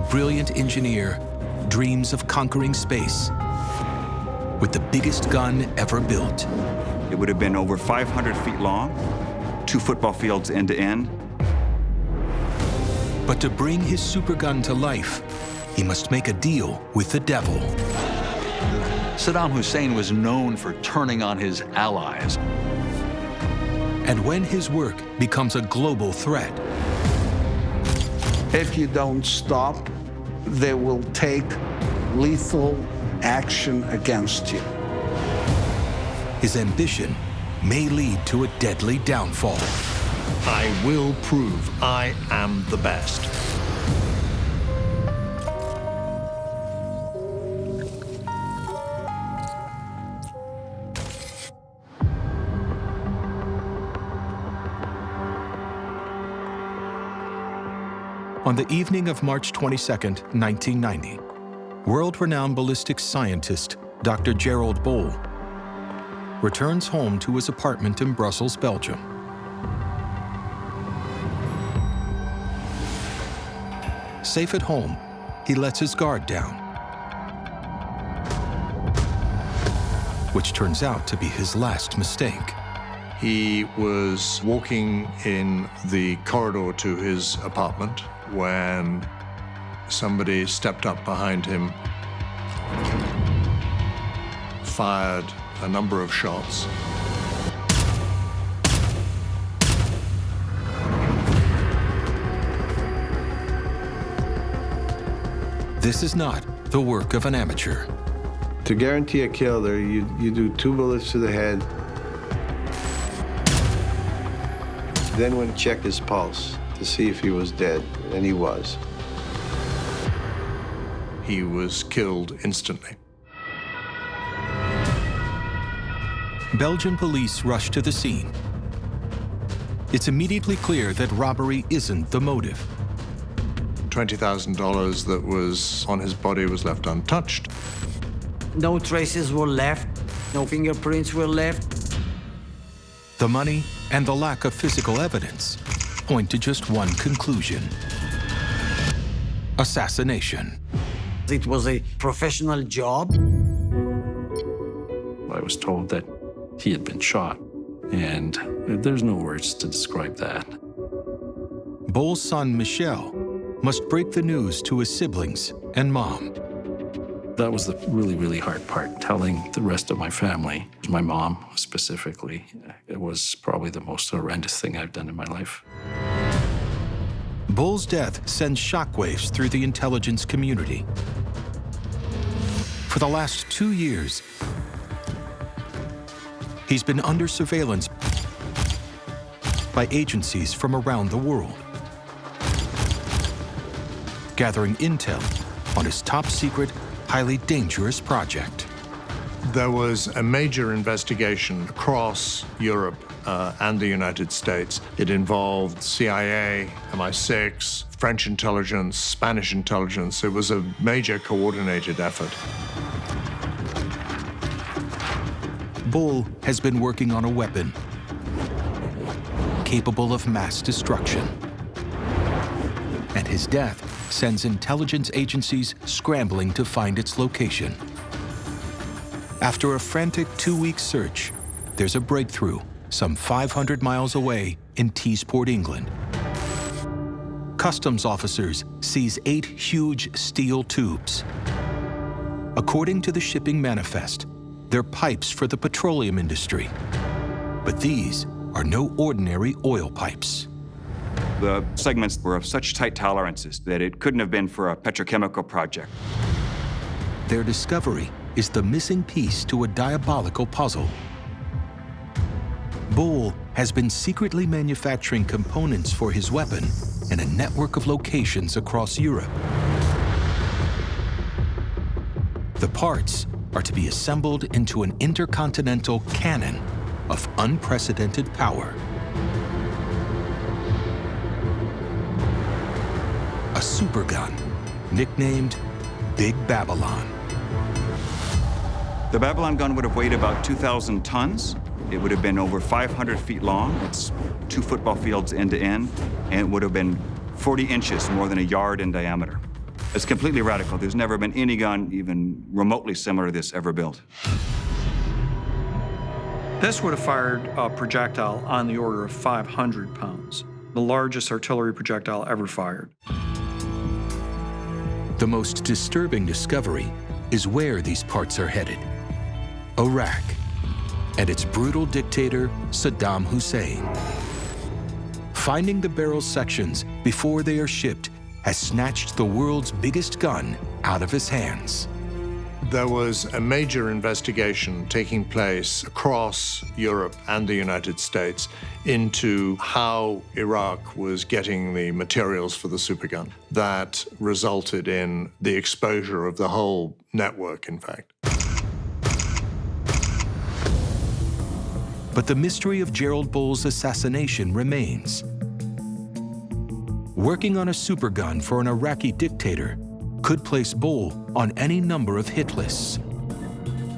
brilliant engineer dreams of conquering space with the biggest gun ever built. It would have been over 500 feet long, 2 football fields end to end. But to bring his supergun to life, he must make a deal with the devil. Saddam Hussein was known for turning on his allies. And when his work becomes a global threat, if you don't stop, they will take lethal action against you. his ambition may lead to a deadly downfall. I will prove I am the best. On the evening of March 22, 1990, world-renowned ballistics scientist Dr. Gerald Bull returns home to his apartment in Brussels, Belgium. Safe at home, he lets his guard down, which turns out to be his last mistake. He was walking in the corridor to his apartment when somebody stepped up behind him, fired a number of shots. This is not the work of an amateur. To guarantee a kill there, you do 2 bullets to the head. Then went and checked his pulse to see if he was dead, and he was. He was killed instantly. Belgian police rush to the scene. It's immediately clear that robbery isn't the motive. $20,000 that was on his body was left untouched. No traces were left, no fingerprints were left. The money and the lack of physical evidence point to just one conclusion: assassination. It was a professional job. I was told that he had been shot, and there's no words to describe that. Bull's son, Michel, must break the news to his siblings and mom. That was the really, really hard part, telling the rest of my family, my mom specifically. It was probably the most horrendous thing I've done in my life. Bull's death sends shockwaves through the intelligence community. For the last 2 years, he's been under surveillance by agencies from around the world, gathering intel on his top-secret, highly dangerous project. There was a major investigation across Europe and the United States. It involved CIA, MI6, French intelligence, Spanish intelligence. It was a major coordinated effort. Bull has been working on a weapon capable of mass destruction. And his death sends intelligence agencies scrambling to find its location. After a frantic 2-week search, there's a breakthrough some 500 miles away in Teesport, England. Customs officers seize 8 huge steel tubes. According to the shipping manifest, they're pipes for the petroleum industry. But these are no ordinary oil pipes. The segments were of such tight tolerances that it couldn't have been for a petrochemical project. Their discovery is the missing piece to a diabolical puzzle. Bull has been secretly manufacturing components for his weapon in a network of locations across Europe. The parts are to be assembled into an intercontinental cannon of unprecedented power. A supergun, nicknamed Big Babylon. The Babylon gun would have weighed about 2,000 tons. It would have been over 500 feet long. It's 2 football fields end to end, and it would have been 40 inches, more than a yard in diameter. It's completely radical. There's never been any gun even remotely similar to this ever built. This would have fired a projectile on the order of 500 pounds, the largest artillery projectile ever fired. The most disturbing discovery is where these parts are headed: Iraq and its brutal dictator, Saddam Hussein. Finding the barrel sections before they are shipped has snatched the world's biggest gun out of his hands. There was a major investigation taking place across Europe and the United States into how Iraq was getting the materials for the Supergun. That resulted in the exposure of the whole network, in fact. But the mystery of Gerald Bull's assassination remains. Working on a supergun for an Iraqi dictator could place Bull on any number of hit lists.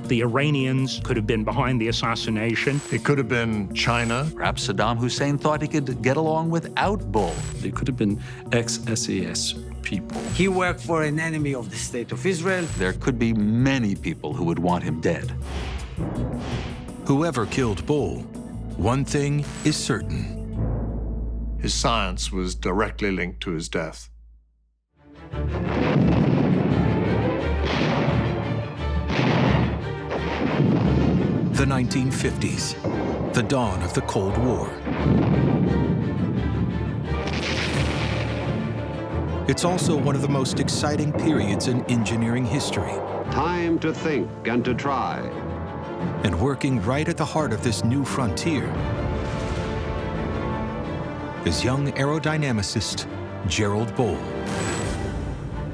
The Iranians could have been behind the assassination. It could have been China. Perhaps Saddam Hussein thought he could get along without Bull. They could have been ex-SAS people. He worked for an enemy of the State of Israel. There could be many people who would want him dead. Whoever killed Bull, one thing is certain. His science was directly linked to his death. The 1950s, the dawn of the Cold War. It's also one of the most exciting periods in engineering history. Time to think and to try. And working right at the heart of this new frontier is young aerodynamicist Gerald Bull.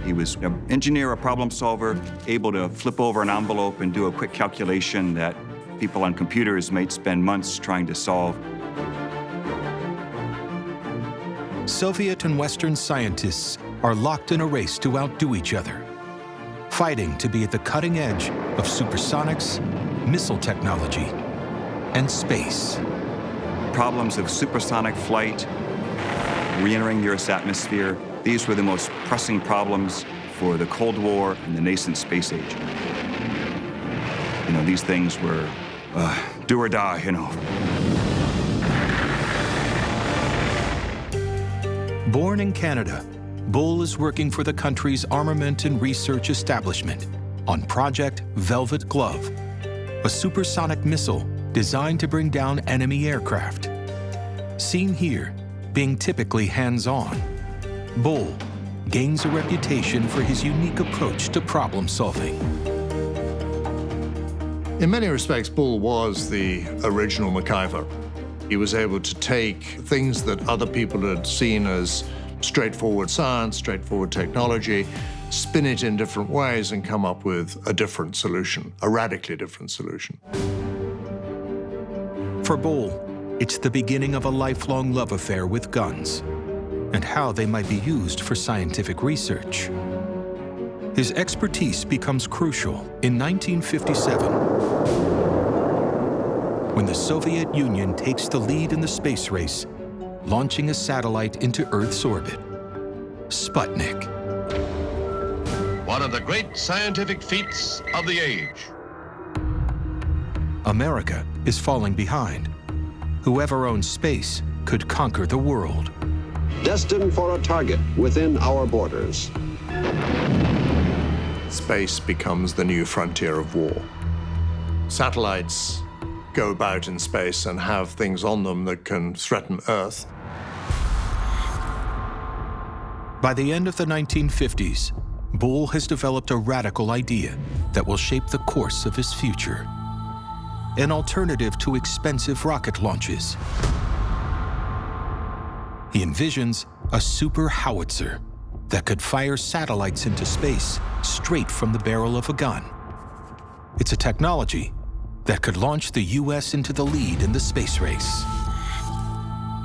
He was an engineer, a problem solver, able to flip over an envelope and do a quick calculation that people on computers might spend months trying to solve. Soviet and Western scientists are locked in a race to outdo each other, fighting to be at the cutting edge of supersonics, missile technology, and space. Problems of supersonic flight, re-entering the Earth's atmosphere, these were the most pressing problems for the Cold War and the nascent space age. You know, these things were do or die, you know. Born in Canada, Bull is working for the country's armament and research establishment on Project Velvet Glove, a supersonic missile designed to bring down enemy aircraft. Seen here, being typically hands-on, Bull gains a reputation for his unique approach to problem solving. In many respects, Bull was the original MacGyver. He was able to take things that other people had seen as straightforward science, straightforward technology, spin it in different ways and come up with a different solution, a radically different solution. For Bull, it's the beginning of a lifelong love affair with guns and how they might be used for scientific research. His expertise becomes crucial in 1957 when the Soviet Union takes the lead in the space race, launching a satellite into Earth's orbit, Sputnik. One of the great scientific feats of the age. America is falling behind. Whoever owns space could conquer the world. Destined for a target within our borders. Space becomes the new frontier of war. Satellites go about in space and have things on them that can threaten Earth. By the end of the 1950s, Bull has developed a radical idea that will shape the course of his future. An alternative to expensive rocket launches. He envisions a super howitzer that could fire satellites into space straight from the barrel of a gun. It's a technology that could launch the US into the lead in the space race.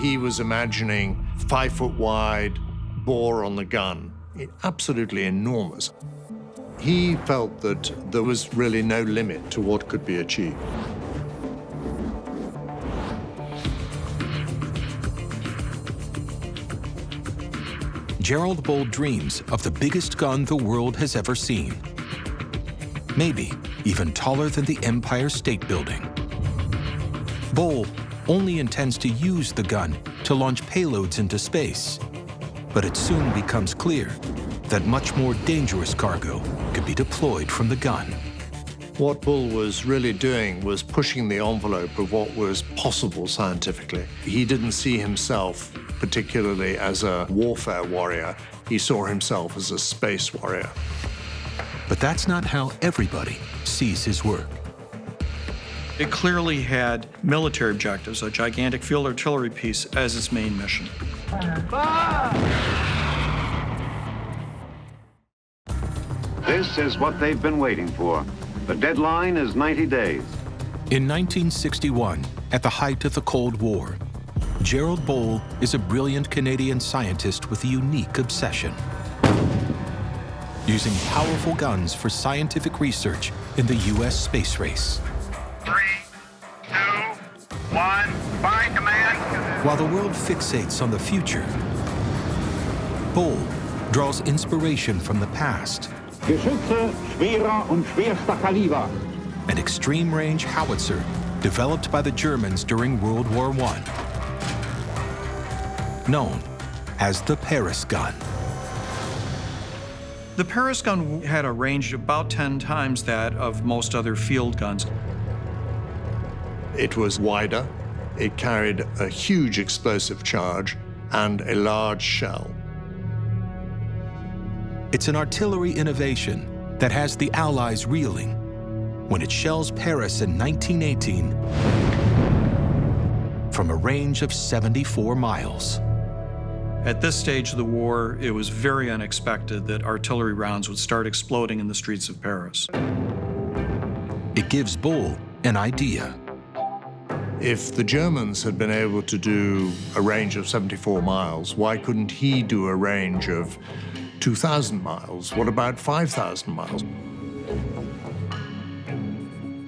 He was imagining 5-foot wide bore on the gun, absolutely enormous. He felt that there was really no limit to what could be achieved. Gerald Bull dreams of the biggest gun the world has ever seen. Maybe even taller than the Empire State Building. Bull only intends to use the gun to launch payloads into space. But it soon becomes clear that much more dangerous cargo could be deployed from the gun. What Bull was really doing was pushing the envelope of what was possible scientifically. He didn't see himself particularly as a warfare warrior. He saw himself as a space warrior. But that's not how everybody sees his work. It clearly had military objectives, a gigantic field artillery piece as its main mission. This is what they've been waiting for. The deadline is 90 days. In 1961, at the height of the Cold War, Gerald Bull is a brilliant Canadian scientist with a unique obsession. Using powerful guns for scientific research in the U.S. space race. 3, 2, 1, fire command. While the world fixates on the future, Bull draws inspiration from the past. Geschütze schwerer und schwerster Kaliber. An extreme-range howitzer developed by the Germans during World War I, known as the Paris gun. The Paris gun had a range about 10 times that of most other field guns. It was wider, it carried a huge explosive charge, and a large shell. It's an artillery innovation that has the Allies reeling when it shells Paris in 1918 from a range of 74 miles. At this stage of the war, it was very unexpected that artillery rounds would start exploding in the streets of Paris. It gives Bull an idea. If the Germans had been able to do a range of 74 miles, why couldn't he do a range of 2,000 miles? What about 5,000 miles?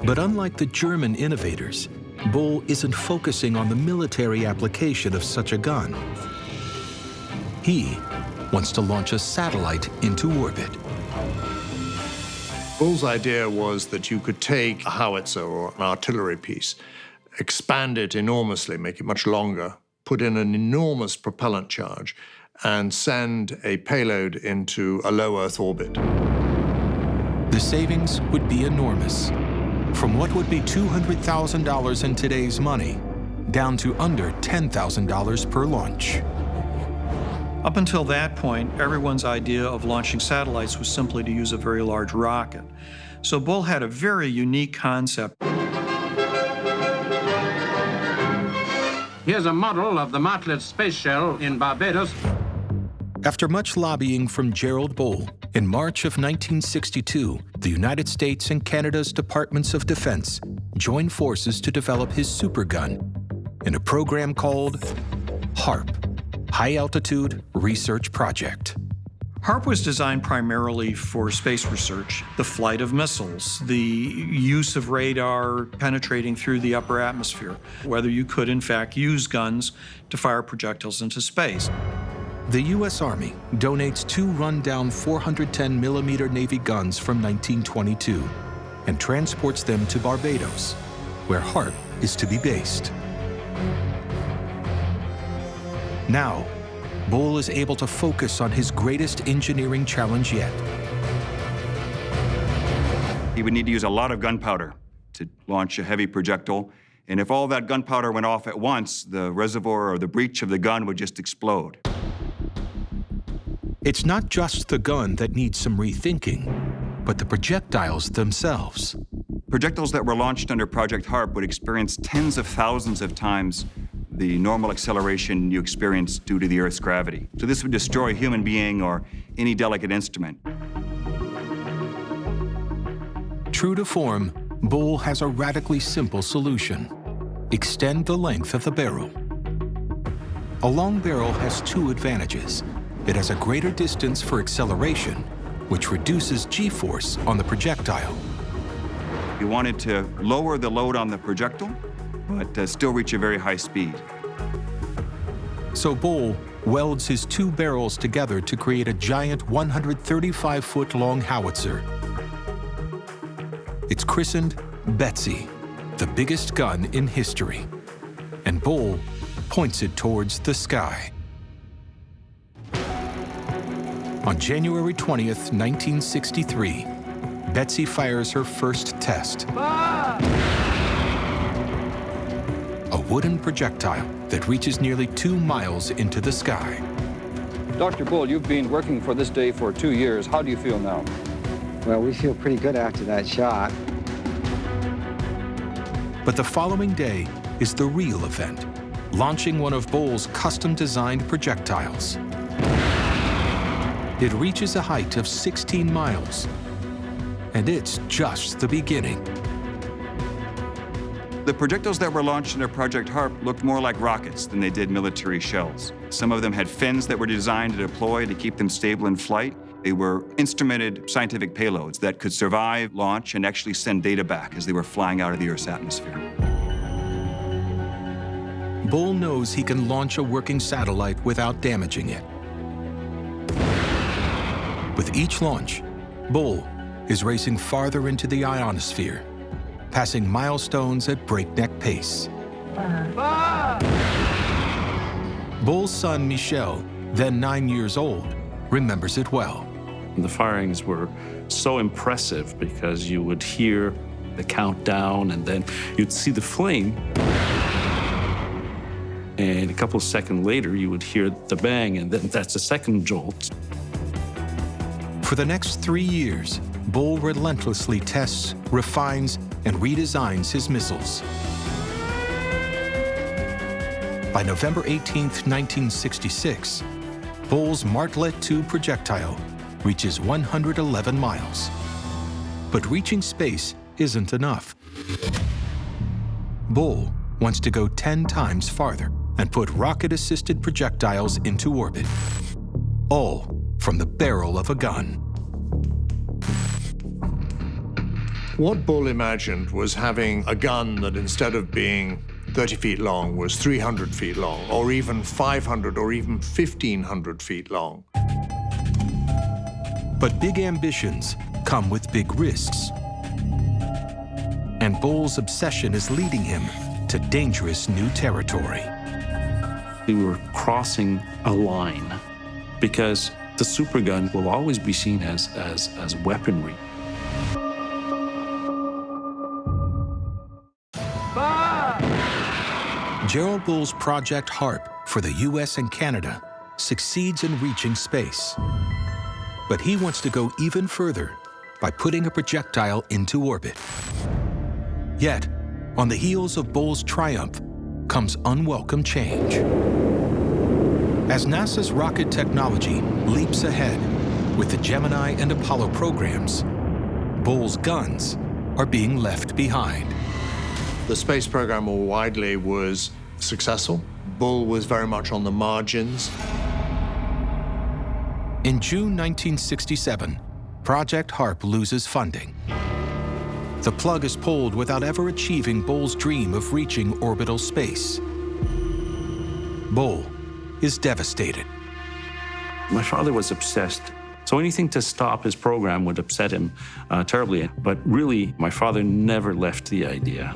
But unlike the German innovators, Bull isn't focusing on the military application of such a gun. He wants to launch a satellite into orbit. Bull's idea was that you could take a howitzer or an artillery piece, expand it enormously, make it much longer, put in an enormous propellant charge, and send a payload into a low Earth orbit. The savings would be enormous. From what would be $200,000 in today's money, down to under $10,000 per launch. Up until that point, everyone's idea of launching satellites was simply to use a very large rocket. So Bull had a very unique concept. Here's a model of the Martlet space shell in Barbados. After much lobbying from Gerald Bull, in March of 1962, the United States and Canada's Departments of Defense joined forces to develop his Supergun in a program called HARP, High Altitude Research Project. HARP was designed primarily for space research, the flight of missiles, the use of radar penetrating through the upper atmosphere, whether you could in fact use guns to fire projectiles into space. The U.S. Army donates 2 rundown 410mm Navy guns from 1922 and transports them to Barbados, where HARP is to be based. Now, Bull is able to focus on his greatest engineering challenge yet. He would need to use a lot of gunpowder to launch a heavy projectile, and if all that gunpowder went off at once, the reservoir or the breech of the gun would just explode. It's not just the gun that needs some rethinking, but the projectiles themselves. Projectiles that were launched under Project HARP would experience tens of thousands of times the normal acceleration you experience due to the Earth's gravity. So this would destroy a human being or any delicate instrument. True to form, Bull has a radically simple solution. Extend the length of the barrel. A long barrel has 2 advantages. It has a greater distance for acceleration, which reduces G-force on the projectile. You wanted to lower the load on the projectile, but still reach a very high speed. So Bull welds his two barrels together to create a giant 135-foot-long howitzer. It's christened Betsy, the biggest gun in history, and Bull points it towards the sky. On January 20th, 1963, Betsy fires her first test. A wooden projectile that reaches nearly 2 miles into the sky. Dr. Bull, you've been working for this day for 2 years. How do you feel now? Well, we feel pretty good after that shot. But the following day is the real event, launching one of Bull's custom-designed projectiles. It reaches a height of 16 miles, and it's just the beginning. The projectiles that were launched under Project HARP looked more like rockets than they did military shells. Some of them had fins that were designed to deploy to keep them stable in flight. They were instrumented scientific payloads that could survive launch and actually send data back as they were flying out of the Earth's atmosphere. Bull knows he can launch a working satellite without damaging it. With each launch, Bull is racing farther into the ionosphere, passing milestones at breakneck pace. Bull's son, Michel, then 9 years old, remembers it well. The firings were so impressive because you would hear the countdown and then you'd see the flame. And a couple of seconds later, you would hear the bang, and then that's the second jolt. For the next 3 years, Bull relentlessly tests, refines, and redesigns his missiles. By November 18th, 1966, Bull's Martlet II projectile reaches 111 miles. But reaching space isn't enough. Bull wants to go 10 times farther and put rocket-assisted projectiles into orbit, all from the barrel of a gun. What Bull imagined was having a gun that instead of being 30 feet long was 300 feet long, or even 500 or even 1,500 feet long. But big ambitions come with big risks. And Bull's obsession is leading him to dangerous new territory. We were crossing a line because the supergun will always be seen as weaponry. Gerald Bull's Project HARP for the US and Canada succeeds in reaching space. But he wants to go even further by putting a projectile into orbit. Yet, on the heels of Bull's triumph comes unwelcome change. As NASA's rocket technology leaps ahead with the Gemini and Apollo programs, Bull's guns are being left behind. The space program more widely was successful. Bull was very much on the margins. In June 1967, Project HARP loses funding. The plug is pulled without ever achieving Bull's dream of reaching orbital space. Bull is devastated. My father was obsessed, so anything to stop his program would upset him terribly. But really, my father never left the idea.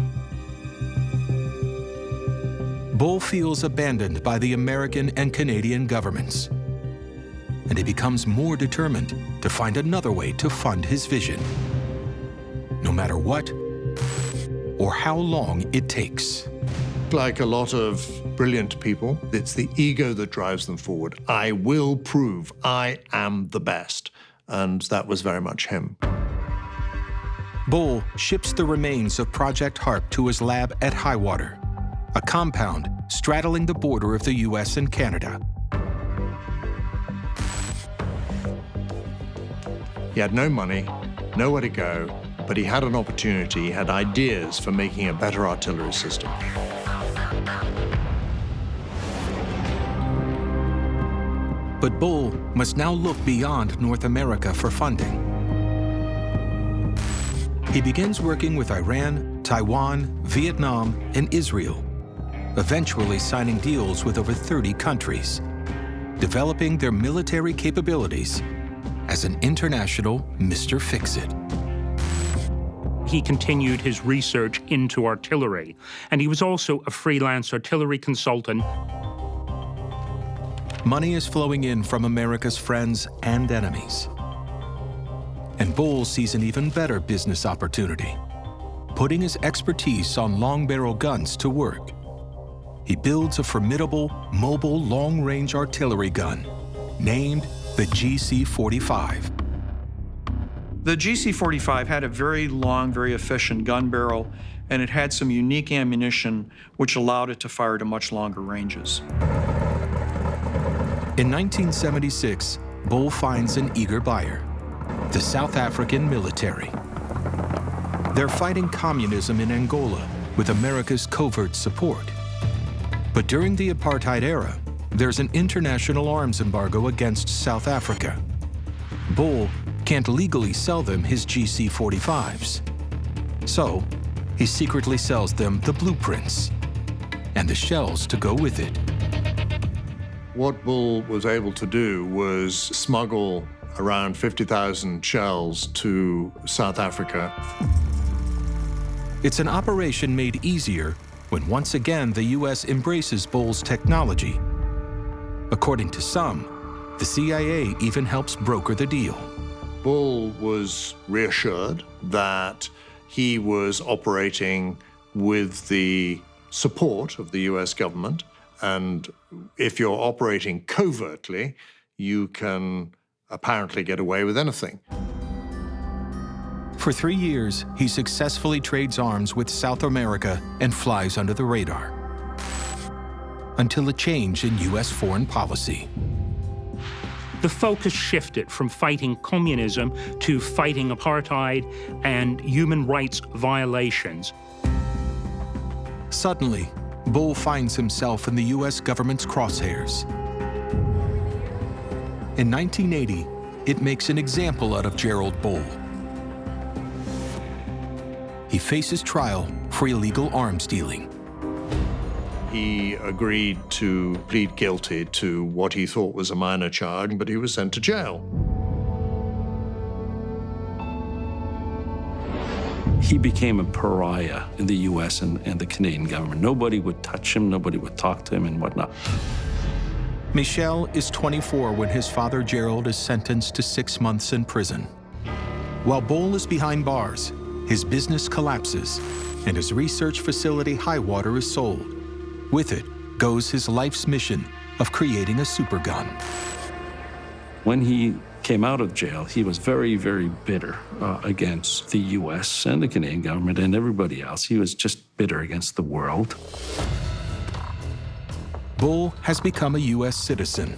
Bull feels abandoned by the American and Canadian governments, and he becomes more determined to find another way to fund his vision, no matter what or how long it takes. Like a lot of brilliant people, it's the ego that drives them forward. I will prove I am the best, and that was very much him. Bull ships the remains of Project HARP to his lab at Highwater, a compound straddling the border of the US and Canada. He had no money, nowhere to go, but he had an opportunity, he had ideas for making a better artillery system. But Bull must now look beyond North America for funding. He begins working with Iran, Taiwan, Vietnam, and Israel, eventually signing deals with over 30 countries. developing their military capabilities as an international Mr. Fix-It. He continued his research into artillery, and he was also a freelance artillery consultant. Money is flowing in from America's friends and enemies. And Bull sees an even better business opportunity, putting his expertise on long-barrel guns to work. He builds a formidable, mobile, long-range artillery gun, named the GC-45. The GC-45 had a very long, very efficient gun barrel, and it had some unique ammunition which allowed it to fire to much longer ranges. In 1976, Bull finds an eager buyer, the South African military. They're fighting communism in Angola with America's covert support. But during the apartheid era, there's an international arms embargo against South Africa. Bull can't legally sell them his GC-45s. So he secretly sells them the blueprints and the shells to go with it. What Bull was able to do was smuggle around 50,000 shells to South Africa. It's an operation made easier when once again the U.S. embraces Bull's technology. According to some, the CIA even helps broker the deal. Bull was reassured that he was operating with the support of the U.S. government, and if you're operating covertly, you can apparently get away with anything. For 3 years, he successfully trades arms with South America and flies under the radar. Until a change in U.S. foreign policy. The focus shifted from fighting communism to fighting apartheid and human rights violations. Suddenly, Bull finds himself in the U.S. government's crosshairs. In 1980, it makes an example out of Gerald Bull. He faces trial for illegal arms dealing. He agreed to plead guilty to what he thought was a minor charge, but he was sent to jail. He became a pariah in the U.S. and the Canadian government. Nobody would touch him, nobody would talk to him and whatnot. Michel is 24 when his father Gerald is sentenced to 6 months in prison. While Bull is behind bars, his business collapses and his research facility Highwater is sold. With it goes his life's mission of creating a supergun. When he came out of jail, he was very, very bitter against the U.S. and the Canadian government and everybody else. He was just bitter against the world. Bull has become a U.S. citizen,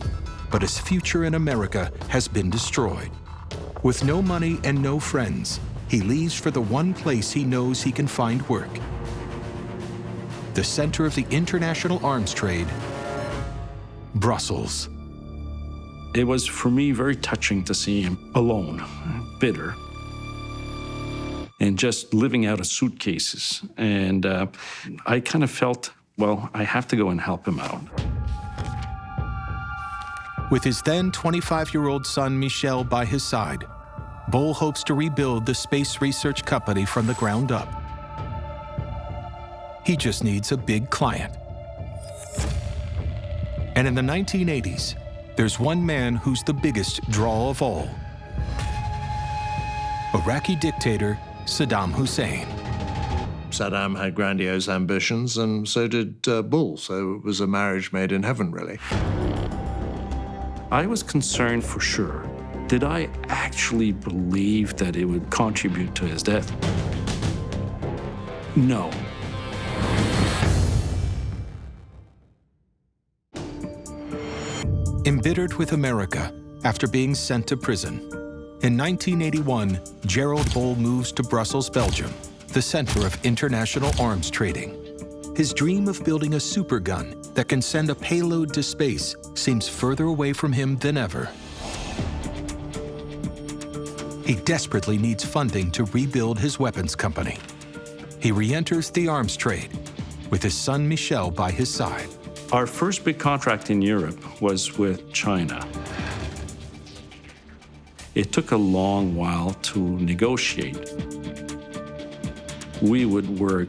but his future in America has been destroyed. With no money and no friends, he leaves for the one place he knows he can find work. The center of the international arms trade, Brussels. It was, for me, very touching to see him alone, bitter, and just living out of suitcases. And I kind of felt, well, I have to go and help him out. With his then 25-year-old son, Michel, by his side, Bull hopes to rebuild the space research company from the ground up. He just needs a big client. And in the 1980s, there's one man who's the biggest draw of all. Iraqi dictator Saddam Hussein. Saddam had grandiose ambitions, and so did Bull, so it was a marriage made in heaven, really. I was concerned for sure. Did I actually believe that it would contribute to his death? No. Embittered with America after being sent to prison, in 1981, Gerald Bull moves to Brussels, Belgium, the center of international arms trading. His dream of building a supergun that can send a payload to space seems further away from him than ever. He desperately needs funding to rebuild his weapons company. He re-enters the arms trade with his son Michel by his side. Our first big contract in Europe was with China. It took a long while to negotiate. We would work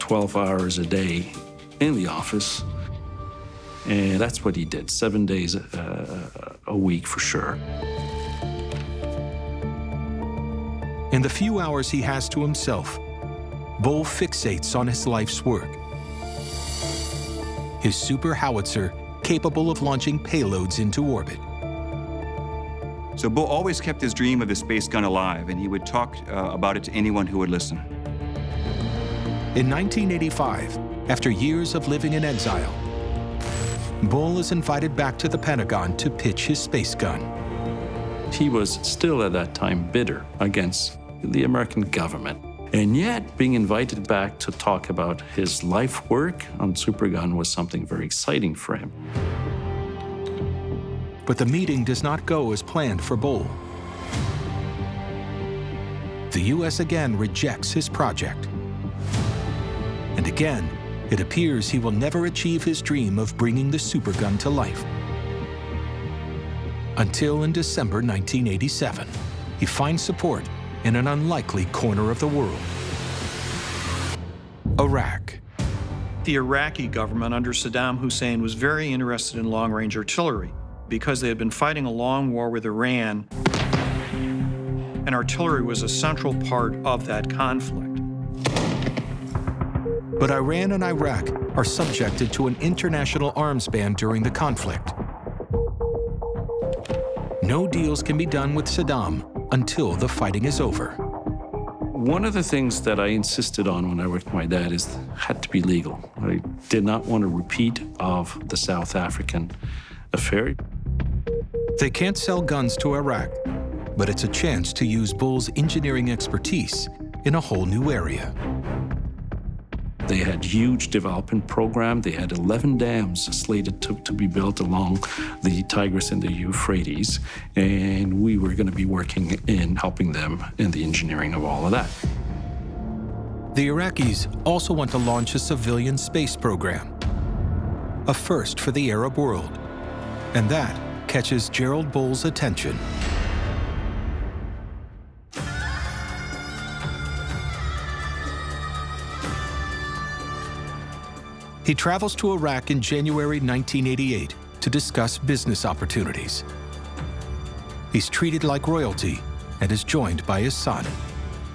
12 hours a day in the office, and that's what he did, 7 days a week for sure. In the few hours he has to himself, Bull fixates on his life's work. His super howitzer capable of launching payloads into orbit. So Bull always kept his dream of the space gun alive, and he would talk about it to anyone who would listen. In 1985, after years of living in exile, Bull is invited back to the Pentagon to pitch his space gun. He was still at that time bitter against the American government. And yet, being invited back to talk about his life work on Supergun was something very exciting for him. But the meeting does not go as planned for Bull. The U.S. again rejects his project. And again, it appears he will never achieve his dream of bringing the Supergun to life. Until in December 1987, he finds support in an unlikely corner of the world. Iraq. The Iraqi government under Saddam Hussein was very interested in long-range artillery because they had been fighting a long war with Iran, and artillery was a central part of that conflict. But Iran and Iraq are subjected to an international arms ban during the conflict. No deals can be done with Saddam until the fighting is over. One of the things that I insisted on when I worked with my dad is it had to be legal. I did not want a repeat of the South African affair. They can't sell guns to Iraq, but it's a chance to use Bull's engineering expertise in a whole new area. They had huge development program. They had 11 dams slated to be built along the Tigris and the Euphrates, and we were going to be working in helping them in the engineering of all of that. The Iraqis also want to launch a civilian space program, a first for the Arab world, and that catches Gerald Bull's attention. He travels to Iraq in January 1988 to discuss business opportunities. He's treated like royalty and is joined by his son.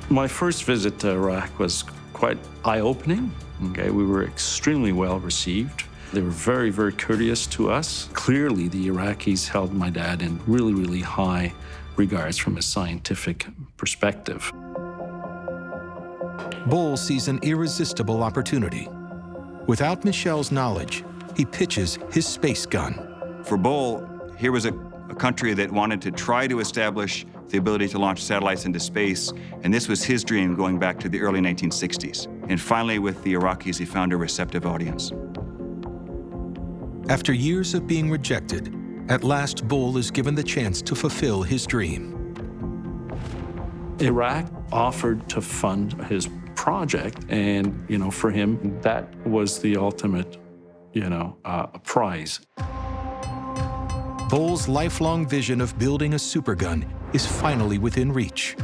My first visit to Iraq was quite eye-opening. Okay, we were extremely well received. They were very, very courteous to us. Clearly, the Iraqis held my dad in really, really high regards from a scientific perspective. Bull sees an irresistible opportunity. Without Michel's knowledge, he pitches his space gun. For Bull, here was a country that wanted to try to establish the ability to launch satellites into space, and this was his dream going back to the early 1960s. And finally, with the Iraqis, he found a receptive audience. After years of being rejected, at last Bull is given the chance to fulfill his dream. Iraq offered to fund his project, and for him that was the ultimate prize. Bull's lifelong vision of building a supergun is finally within reach.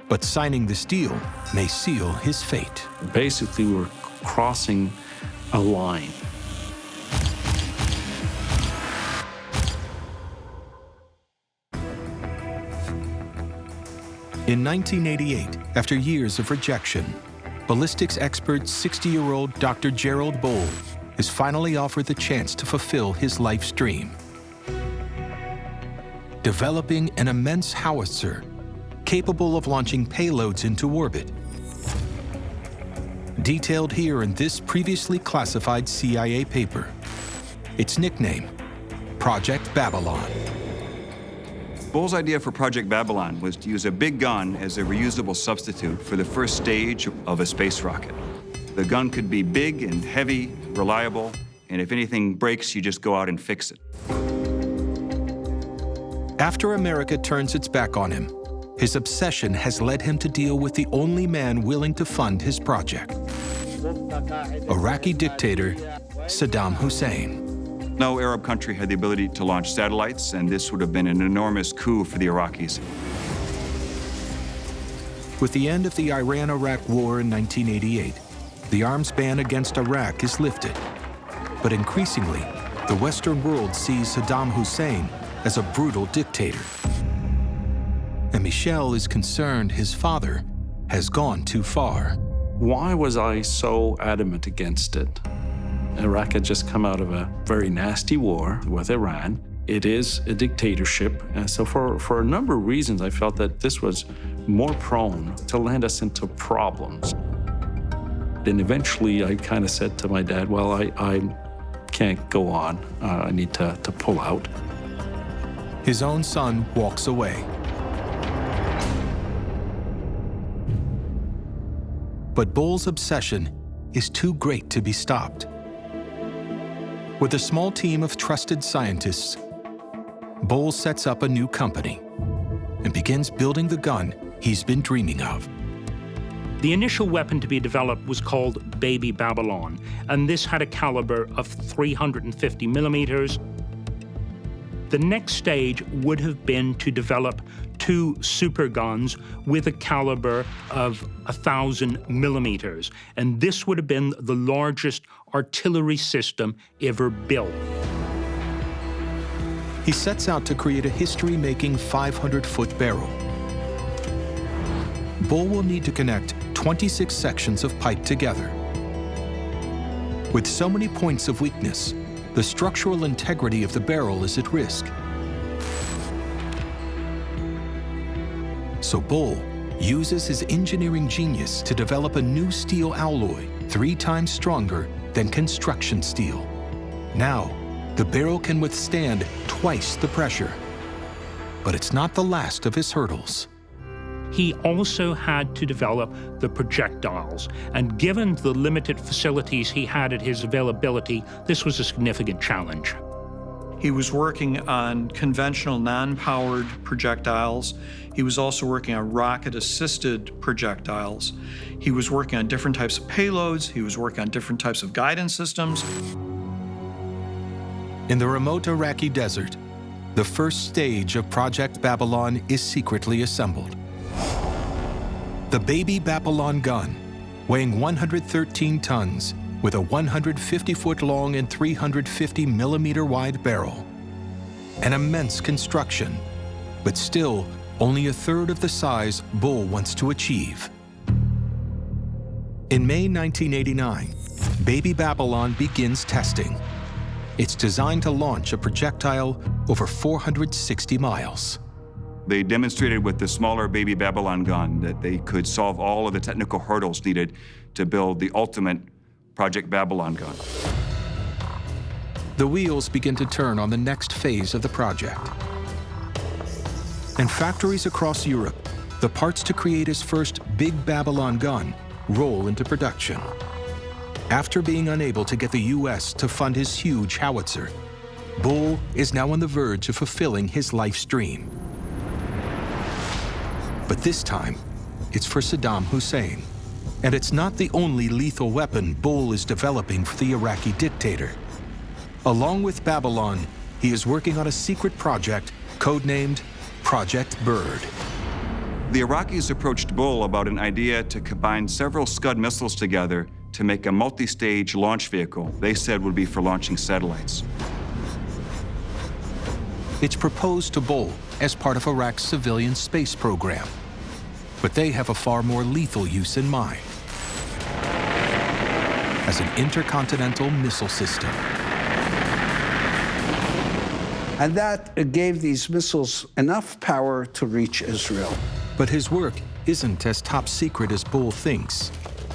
But signing this deal may seal his fate. Basically, we're crossing a line. In 1988, after years of rejection, ballistics expert 60-year-old Dr. Gerald Bull is finally offered the chance to fulfill his life's dream. Developing an immense howitzer capable of launching payloads into orbit. Detailed here in this previously classified CIA paper. Its nickname, Project Babylon. Bull's idea for Project Babylon was to use a big gun as a reusable substitute for the first stage of a space rocket. The gun could be big and heavy, reliable, and if anything breaks, you just go out and fix it. After America turns its back on him, his obsession has led him to deal with the only man willing to fund his project. Iraqi dictator Saddam Hussein. No Arab country had the ability to launch satellites, and this would have been an enormous coup for the Iraqis. With the end of the Iran-Iraq War in 1988, the arms ban against Iraq is lifted. But increasingly, the Western world sees Saddam Hussein as a brutal dictator. And Michel is concerned his father has gone too far. Why was I so adamant against it? Iraq had just come out of a very nasty war with Iran. It is a dictatorship. And so for a number of reasons, I felt that this was more prone to land us into problems. And eventually, I kind of said to my dad, well, I can't go on. I need to pull out. His own son walks away. But Bull's obsession is too great to be stopped. With a small team of trusted scientists, Bull sets up a new company and begins building the gun he's been dreaming of. The initial weapon to be developed was called Baby Babylon, and this had a caliber of 350 millimeters. The next stage would have been to develop 2 superguns with a caliber of 1,000 millimeters, and this would have been the largest artillery system ever built. He sets out to create a history-making 500-foot barrel. Bull will need to connect 26 sections of pipe together. With so many points of weakness, the structural integrity of the barrel is at risk. So Bull uses his engineering genius to develop a new steel alloy 3 times stronger than construction steel. Now, the barrel can withstand twice the pressure. But it's not the last of his hurdles. He also had to develop the projectiles, and given the limited facilities he had at his availability, this was a significant challenge. He was working on conventional non-powered projectiles. He was also working on rocket-assisted projectiles. He was working on different types of payloads. He was working on different types of guidance systems. In the remote Iraqi desert, the first stage of Project Babylon is secretly assembled. The Baby Babylon gun, weighing 113 tons, with a 150-foot long and 350-millimeter wide barrel. An immense construction, but still only a third of the size Bull wants to achieve. In May 1989, Baby Babylon begins testing. It's designed to launch a projectile over 460 miles. They demonstrated with the smaller Baby Babylon gun that they could solve all of the technical hurdles needed to build the ultimate Project Babylon gun. The wheels begin to turn on the next phase of the project. In factories across Europe, the parts to create his first Big Babylon gun roll into production. After being unable to get the US to fund his huge howitzer, Bull is now on the verge of fulfilling his life's dream. But this time, it's for Saddam Hussein. And it's not the only lethal weapon Bull is developing for the Iraqi dictator. Along with Babylon, he is working on a secret project codenamed Project Bird. The Iraqis approached Bull about an idea to combine several Scud missiles together to make a multi-stage launch vehicle they said would be for launching satellites. It's proposed to Bull as part of Iraq's civilian space program. But they have a far more lethal use in mind, as an intercontinental missile system. And that gave these missiles enough power to reach Israel. But his work isn't as top secret as Bull thinks.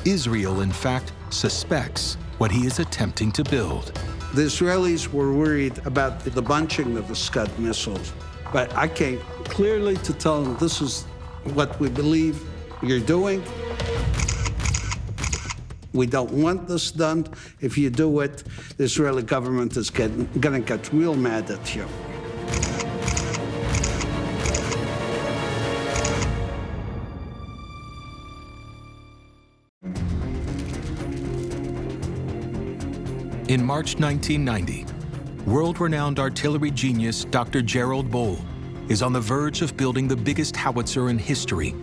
Israel, in fact, suspects what he is attempting to build. The Israelis were worried about the bunching of the Scud missiles. But I came clearly to tell them, this is what we believe you're doing. We don't want this done. If you do it, the Israeli government is going to get real mad at you. In March 1990, world-renowned artillery genius Dr. Gerald Bull is on the verge of building the biggest howitzer in history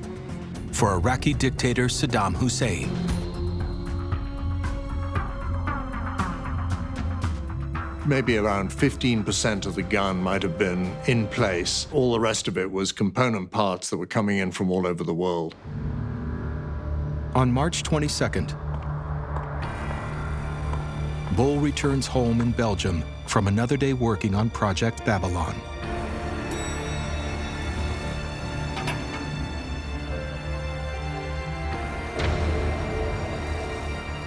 for Iraqi dictator Saddam Hussein. Maybe around 15% of the gun might have been in place. All the rest of it was component parts that were coming in from all over the world. On March 22nd, Bull returns home in Belgium from another day working on Project Babylon.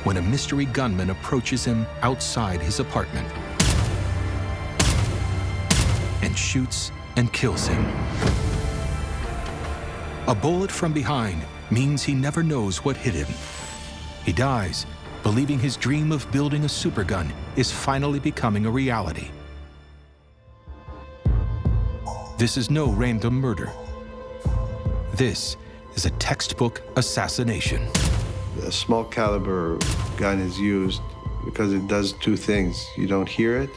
When a mystery gunman approaches him outside his apartment and shoots and kills him. A bullet from behind means he never knows what hit him. He dies, believing his dream of building a supergun is finally becoming a reality. This is no random murder. This is a textbook assassination. A small caliber gun is used because it does two things. You don't hear it,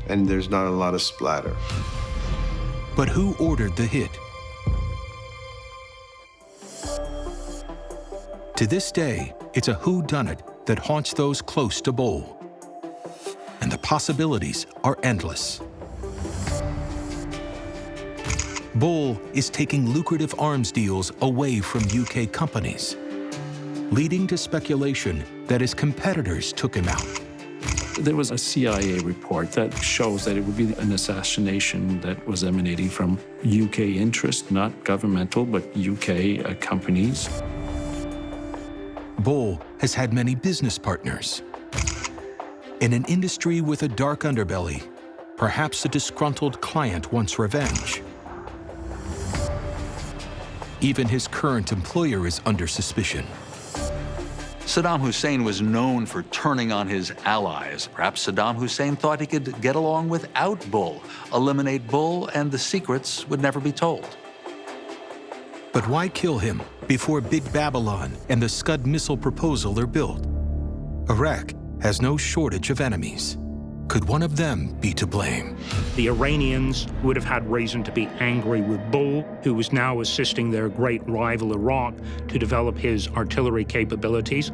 and there's not a lot of splatter. But who ordered the hit? To this day, it's a whodunit that haunts those close to Bull. And the possibilities are endless. Bull is taking lucrative arms deals away from UK companies, leading to speculation that his competitors took him out. There was a CIA report that shows that it would be an assassination that was emanating from UK interest, not governmental, but UK companies. Bull has had many business partners. In an industry with a dark underbelly, perhaps a disgruntled client wants revenge. Even his current employer is under suspicion. Saddam Hussein was known for turning on his allies. Perhaps Saddam Hussein thought he could get along without Bull, eliminate Bull, and the secrets would never be told. But why kill him before Big Babylon and the Scud missile proposal are built? Iraq has no shortage of enemies. Could one of them be to blame? The Iranians would have had reason to be angry with Bull, who was now assisting their great rival Iraq to develop his artillery capabilities.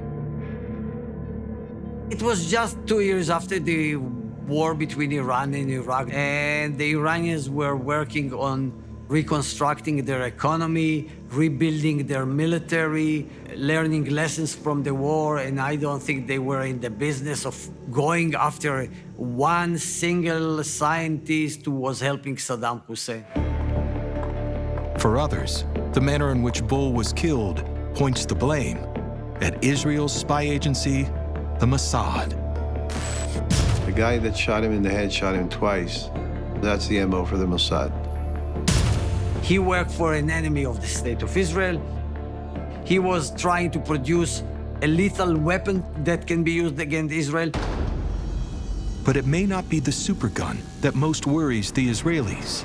It was just 2 years after the war between Iran and Iraq, and the Iranians were working on reconstructing their economy, rebuilding their military, learning lessons from the war, and I don't think they were in the business of going after one single scientist who was helping Saddam Hussein. For others, the manner in which Bull was killed points the blame at Israel's spy agency, the Mossad. The guy that shot him in the head shot him twice. That's the MO for the Mossad. He worked for an enemy of the State of Israel. He was trying to produce a lethal weapon that can be used against Israel. But it may not be the supergun that most worries the Israelis.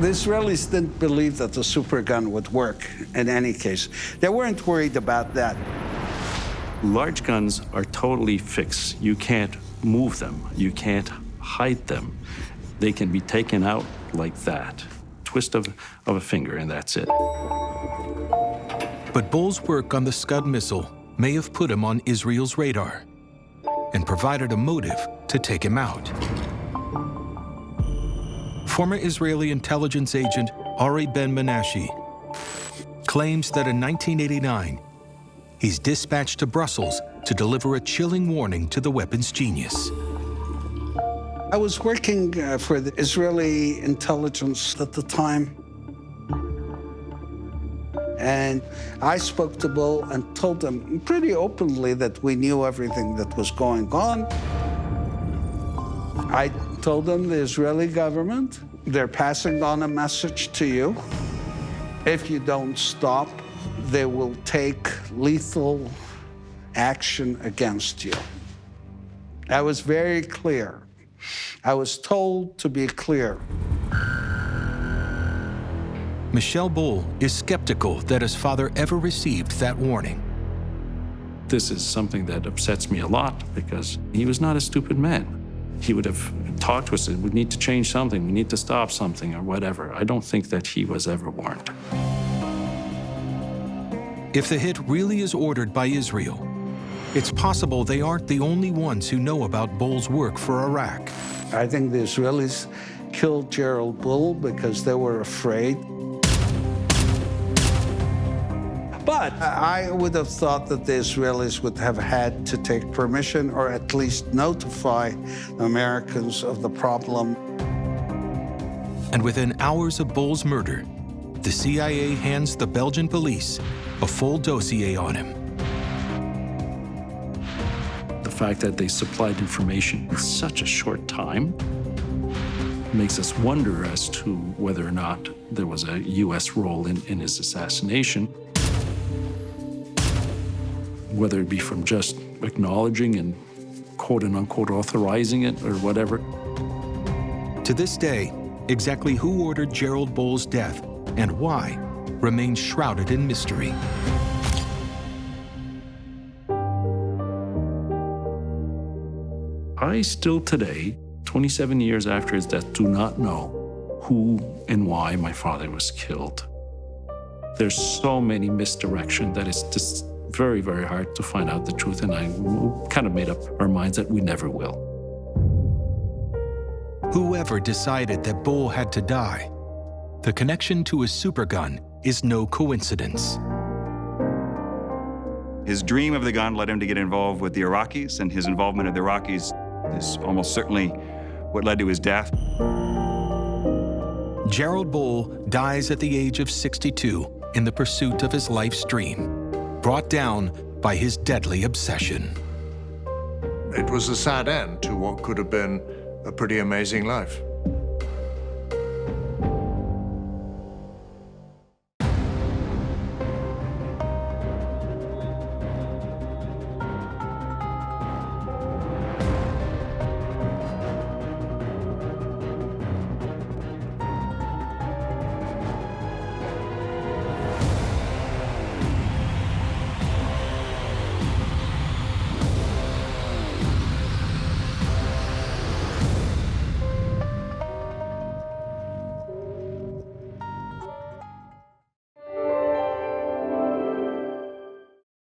The Israelis didn't believe that the supergun would work in any case. They weren't worried about that. Large guns are totally fixed. You can't move them. You can't hide them. They can be taken out like that. Twist of a finger, and that's it. But Bull's work on the Scud missile may have put him on Israel's radar and provided a motive to take him out. Former Israeli intelligence agent Ari Ben-Menashe claims that in 1989, he's dispatched to Brussels to deliver a chilling warning to the weapons genius. I was working for the Israeli intelligence at the time. And I spoke to Bull and told him pretty openly that we knew everything that was going on. I told them the Israeli government, they're passing on a message to you. If you don't stop, they will take lethal action against you. I was very clear. I was told to be clear. Michel Bull is skeptical that his father ever received that warning. This is something that upsets me a lot because he was not a stupid man. He would have talked to us and we need to change something, we need to stop something or whatever. I don't think that he was ever warned. If the hit really is ordered by Israel, it's possible they aren't the only ones who know about Bull's work for Iraq. I think the Israelis killed Gerald Bull because they were afraid. But I would have thought that the Israelis would have had to take permission or at least notify Americans of the problem. And within hours of Bull's murder, the CIA hands the Belgian police a full dossier on him. The fact that they supplied information in such a short time makes us wonder as to whether or not there was a U.S. role in his assassination. Whether it be from just acknowledging and quote and unquote authorizing it or whatever. To this day, exactly who ordered Gerald Bull's death and why remains shrouded in mystery. I still today, 27 years after his death, do not know who and why my father was killed. There's so many misdirection that it's just very, very hard to find out the truth, and I kind of made up our minds that we never will. Whoever decided that Bull had to die, the connection to his supergun is no coincidence. His dream of the gun led him to get involved with the Iraqis, and his involvement of the Iraqis is almost certainly what led to his death. Gerald Bull dies at the age of 62 in the pursuit of his life's dream, brought down by his deadly obsession. It was a sad end to what could have been a pretty amazing life.